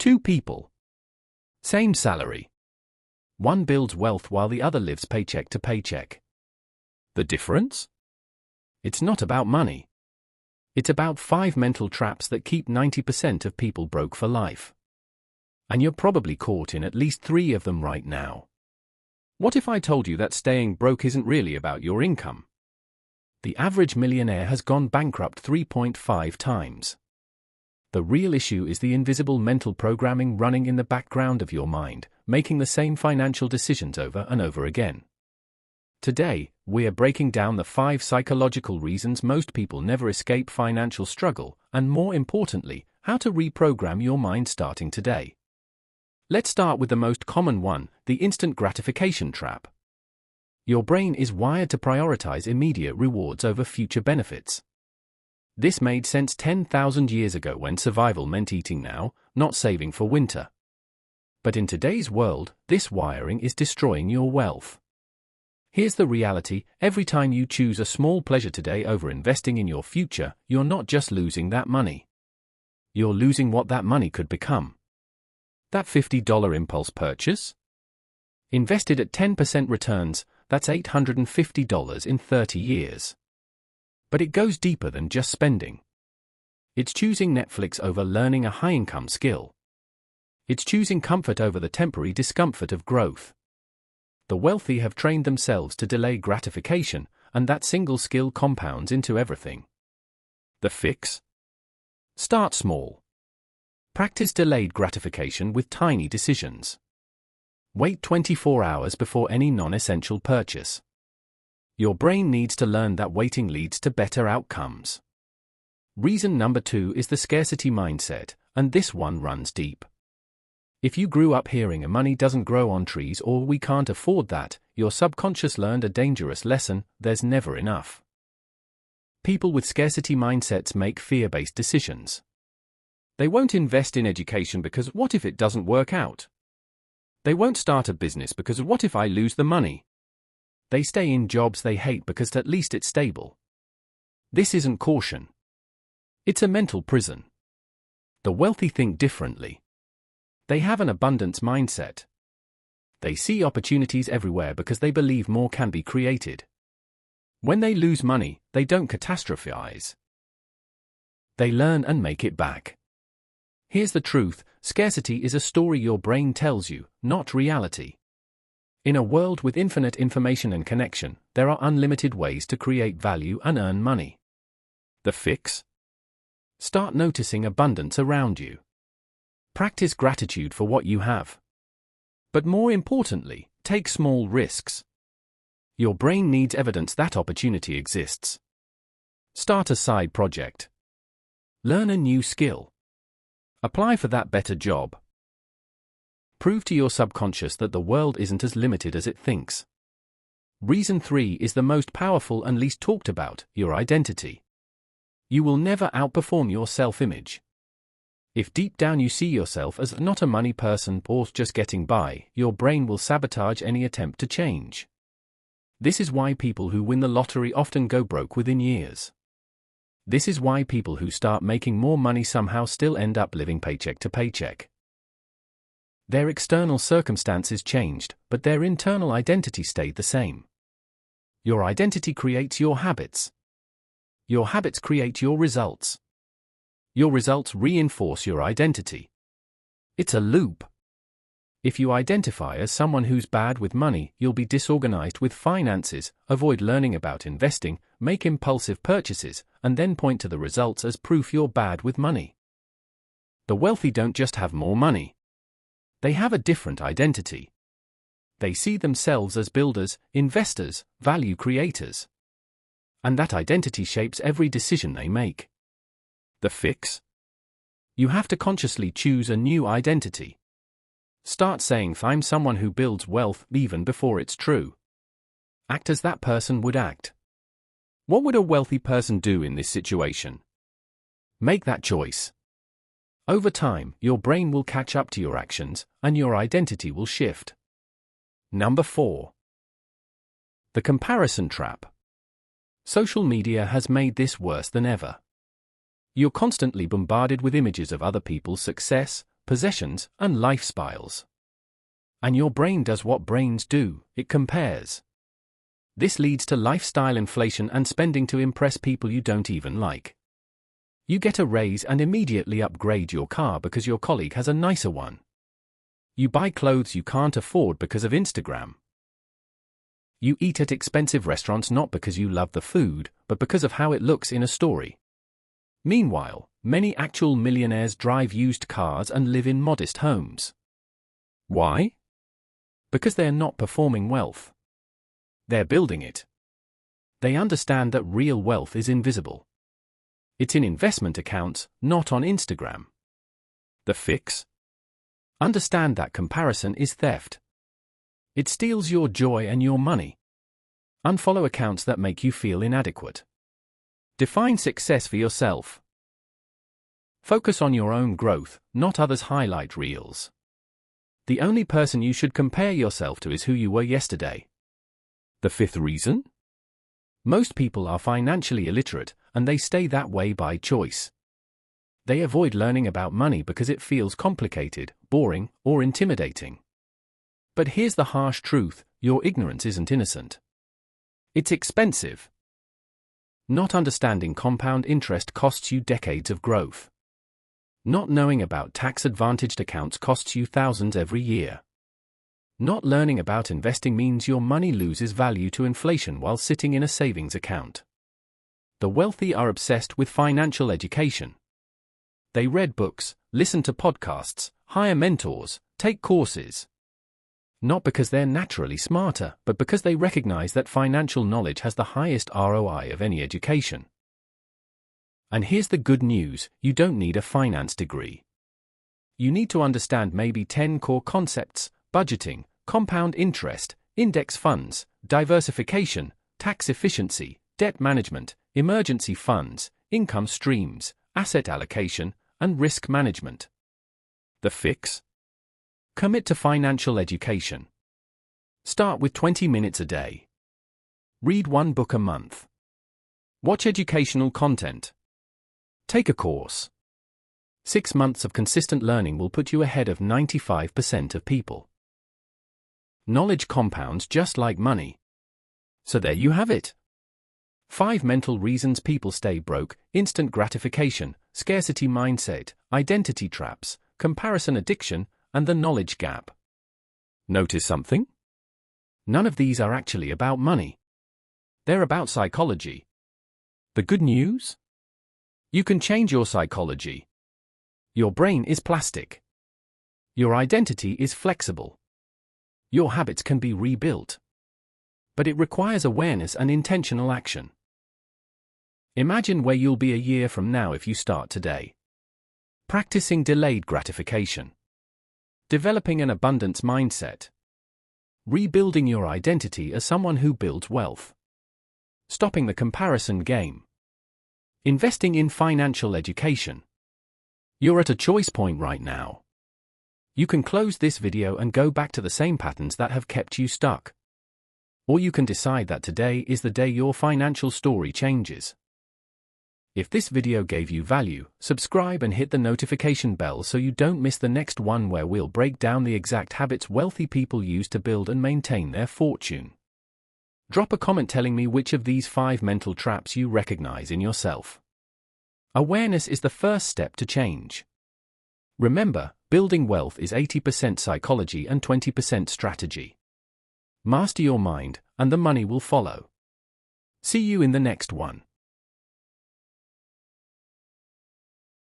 Two people. Same salary. One builds wealth while the other lives paycheck to paycheck. The difference? It's not about money. It's about 5 mental traps that keep 90% of people broke for life. And you're probably caught in at least 3 of them right now. What if I told you that staying broke isn't really about your income? The average millionaire has gone bankrupt 3.5 times. The real issue is the invisible mental programming running in the background of your mind, making the same financial decisions over and over again. Today, we are breaking down the 5 psychological reasons most people never escape financial struggle, and more importantly, how to reprogram your mind starting today. Let's start with the most common one, the instant gratification trap. Your brain is wired to prioritize immediate rewards over future benefits. This made sense 10,000 years ago when survival meant eating now, not saving for winter. But in today's world, this wiring is destroying your wealth. Here's the reality: every time you choose a small pleasure today over investing in your future, you're not just losing that money. You're losing what that money could become. That $50 impulse purchase? Invested at 10% returns, that's $850 in 30 years. But it goes deeper than just spending. It's choosing Netflix over learning a high-income skill. It's choosing comfort over the temporary discomfort of growth. The wealthy have trained themselves to delay gratification, and that single skill compounds into everything. The fix? Start small. Practice delayed gratification with tiny decisions. Wait 24 hours before any non-essential purchase. Your brain needs to learn that waiting leads to better outcomes. Reason number 2 is the scarcity mindset, and this one runs deep. If you grew up hearing money doesn't grow on trees or we can't afford that, your subconscious learned a dangerous lesson: there's never enough. People with scarcity mindsets make fear-based decisions. They won't invest in education because what if it doesn't work out? They won't start a business because what if I lose the money? They stay in jobs they hate because at least it's stable. This isn't caution. It's a mental prison. The wealthy think differently. They have an abundance mindset. They see opportunities everywhere because they believe more can be created. When they lose money, they don't catastrophize. They learn and make it back. Here's the truth: scarcity is a story your brain tells you, not reality. In a world with infinite information and connection, there are unlimited ways to create value and earn money. The fix? Start noticing abundance around you. Practice gratitude for what you have. But more importantly, take small risks. Your brain needs evidence that opportunity exists. Start a side project. Learn a new skill. Apply for that better job. Prove to your subconscious that the world isn't as limited as it thinks. Reason 3 is the most powerful and least talked about: your identity. You will never outperform your self-image. If deep down you see yourself as not a money person or just getting by, your brain will sabotage any attempt to change. This is why people who win the lottery often go broke within years. This is why people who start making more money somehow still end up living paycheck to paycheck. Their external circumstances changed, but their internal identity stayed the same. Your identity creates your habits. Your habits create your results. Your results reinforce your identity. It's a loop. If you identify as someone who's bad with money, you'll be disorganized with finances, avoid learning about investing, make impulsive purchases, and then point to the results as proof you're bad with money. The wealthy don't just have more money. They have a different identity. They see themselves as builders, investors, value creators. And that identity shapes every decision they make. The fix? You have to consciously choose a new identity. Start saying, "I'm someone who builds wealth," even before it's true. Act as that person would act. What would a wealthy person do in this situation? Make that choice. Over time, your brain will catch up to your actions, and your identity will shift. Number 4. The comparison trap. Social media has made this worse than ever. You're constantly bombarded with images of other people's success, possessions, and lifestyles. And your brain does what brains do, it compares. This leads to lifestyle inflation and spending to impress people you don't even like. You get a raise and immediately upgrade your car because your colleague has a nicer one. You buy clothes you can't afford because of Instagram. You eat at expensive restaurants not because you love the food, but because of how it looks in a story. Meanwhile, many actual millionaires drive used cars and live in modest homes. Why? Because they're not performing wealth. They're building it. They understand that real wealth is invisible. It's in investment accounts, not on Instagram. The fix? Understand that comparison is theft. It steals your joy and your money. Unfollow accounts that make you feel inadequate. Define success for yourself. Focus on your own growth, not others' highlight reels. The only person you should compare yourself to is who you were yesterday. The fifth reason? Most people are financially illiterate, and they stay that way by choice. They avoid learning about money because it feels complicated, boring, or intimidating. But here's the harsh truth: your ignorance isn't innocent. It's expensive. Not understanding compound interest costs you decades of growth. Not knowing about tax-advantaged accounts costs you thousands every year. Not learning about investing means your money loses value to inflation while sitting in a savings account. The wealthy are obsessed with financial education. They read books, listen to podcasts, hire mentors, take courses. Not because they're naturally smarter, but because they recognize that financial knowledge has the highest ROI of any education. And here's the good news: you don't need a finance degree. You need to understand maybe 10 core concepts: budgeting, compound interest, index funds, diversification, tax efficiency, debt management, emergency funds, income streams, asset allocation, and risk management. The fix? Commit to financial education. Start with 20 minutes a day. Read one book a month. Watch educational content. Take a course. 6 months of consistent learning will put you ahead of 95% of people. Knowledge compounds just like money. So there you have it. 5 mental reasons people stay broke: instant gratification, scarcity mindset, identity traps, comparison addiction, and the knowledge gap. Notice something? None of these are actually about money. They're about psychology. The good news? You can change your psychology. Your brain is plastic. Your identity is flexible. Your habits can be rebuilt. But it requires awareness and intentional action. Imagine where you'll be a year from now if you start today. Practicing delayed gratification. Developing an abundance mindset. Rebuilding your identity as someone who builds wealth. Stopping the comparison game. Investing in financial education. You're at a choice point right now. You can close this video and go back to the same patterns that have kept you stuck. Or you can decide that today is the day your financial story changes. If this video gave you value, subscribe and hit the notification bell so you don't miss the next one, where we'll break down the exact habits wealthy people use to build and maintain their fortune. Drop a comment telling me which of these 5 mental traps you recognize in yourself. Awareness is the first step to change. Remember, building wealth is 80% psychology and 20% strategy. Master your mind, and the money will follow. See you in the next one.